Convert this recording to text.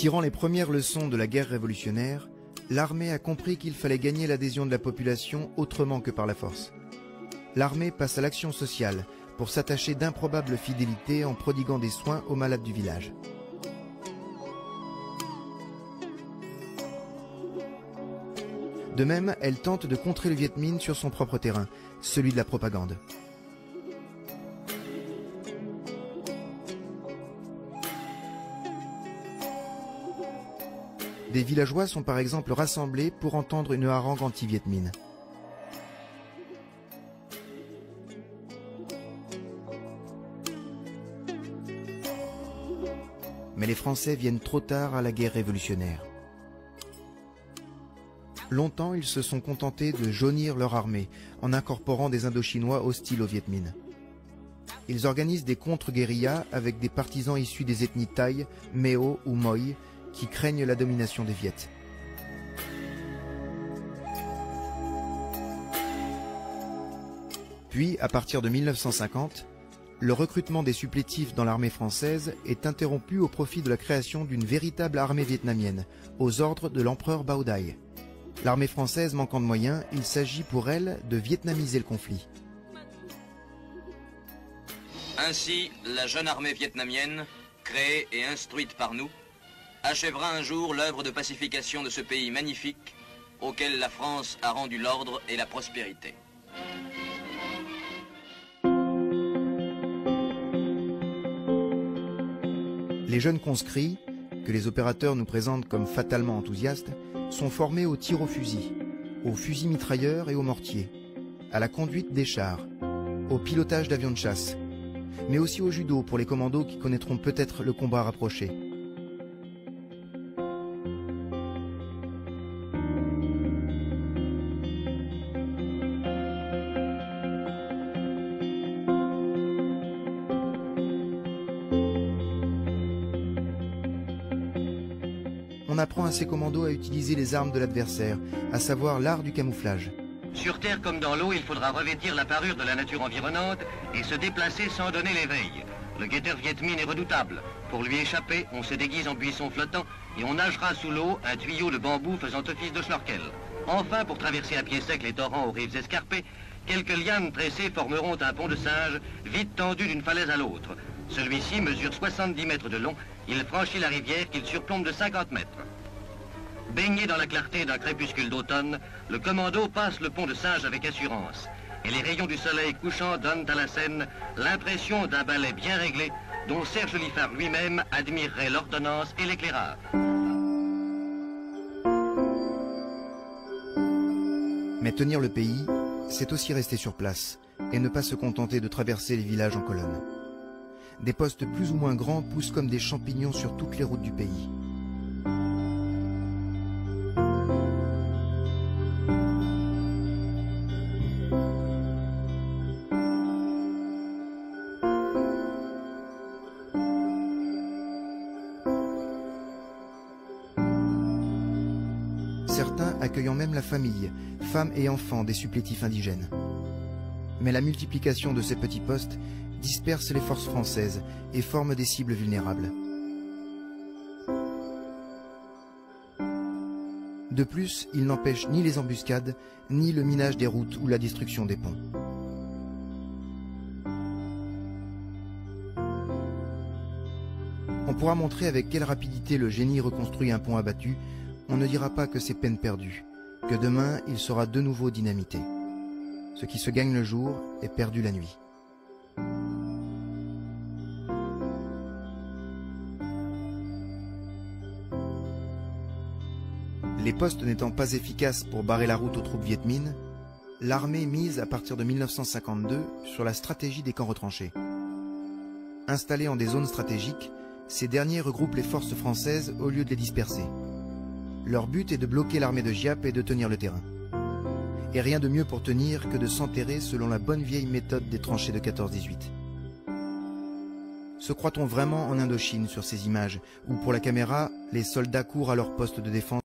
Tirant les premières leçons de la guerre révolutionnaire, l'armée a compris qu'il fallait gagner l'adhésion de la population autrement que par la force. L'armée passe à l'action sociale pour s'attacher d'improbables fidélités en prodiguant des soins aux malades du village. De même, elle tente de contrer le Viet Minh sur son propre terrain, celui de la propagande. Des villageois sont par exemple rassemblés pour entendre une harangue anti-Viet Minh. Mais les Français viennent trop tard à la guerre révolutionnaire. Longtemps, ils se sont contentés de jaunir leur armée en incorporant des Indochinois hostiles au Viet Minh. Ils organisent des contre-guérillas avec des partisans issus des ethnies Thaï, Méo ou Moi qui craignent la domination des Viets. Puis, à partir de 1950, le recrutement des supplétifs dans l'armée française est interrompu au profit de la création d'une véritable armée vietnamienne, aux ordres de l'empereur Bao Dai. L'armée française manquant de moyens, il s'agit pour elle de vietnamiser le conflit. Ainsi, la jeune armée vietnamienne, créée et instruite par nous, achèvera un jour l'œuvre de pacification de ce pays magnifique auquel la France a rendu l'ordre et la prospérité. Les jeunes conscrits, que les opérateurs nous présentent comme fatalement enthousiastes, sont formés au tir au fusil mitrailleur et au mortier, à la conduite des chars, au pilotage d'avions de chasse, mais aussi au judo pour les commandos qui connaîtront peut-être le combat rapproché. On apprend à ces commandos à utiliser les armes de l'adversaire, à savoir l'art du camouflage. Sur terre comme dans l'eau, il faudra revêtir la parure de la nature environnante et se déplacer sans donner l'éveil. Le guetteur Viet Minh est redoutable. Pour lui échapper, on se déguise en buisson flottant et on nagera sous l'eau, un tuyau de bambou faisant office de schnorkel. Enfin, pour traverser à pied sec les torrents aux rives escarpées, quelques lianes tressées formeront un pont de singe vite tendu d'une falaise à l'autre. Celui-ci mesure 70 mètres de long. Il franchit la rivière qu'il surplombe de 50 mètres. Baigné dans la clarté d'un crépuscule d'automne, le commando passe le pont de singe avec assurance. Et les rayons du soleil couchant donnent à la scène l'impression d'un ballet bien réglé dont Serge Liffard lui-même admirerait l'ordonnance et l'éclairage. Mais tenir le pays, c'est aussi rester sur place et ne pas se contenter de traverser les villages en colonne. Des postes plus ou moins grands poussent comme des champignons sur toutes les routes du pays. Certains accueillant même la famille, femmes et enfants des supplétifs indigènes. Mais la multiplication de ces petits postes disperse les forces françaises et forme des cibles vulnérables. De plus, il n'empêche ni les embuscades, ni le minage des routes ou la destruction des ponts. On pourra montrer avec quelle rapidité le génie reconstruit un pont abattu. On ne dira pas que c'est peine perdue, que demain il sera de nouveau dynamité. Ce qui se gagne le jour est perdu la nuit. Les postes n'étant pas efficaces pour barrer la route aux troupes Viet Minh, l'armée mise à partir de 1952 sur la stratégie des camps retranchés. Installés en des zones stratégiques, ces derniers regroupent les forces françaises au lieu de les disperser. Leur but est de bloquer l'armée de Giap et de tenir le terrain. Et rien de mieux pour tenir que de s'enterrer selon la bonne vieille méthode des tranchées de 14-18. Se croit-on vraiment en Indochine sur ces images, où pour la caméra, les soldats courent à leur poste de défense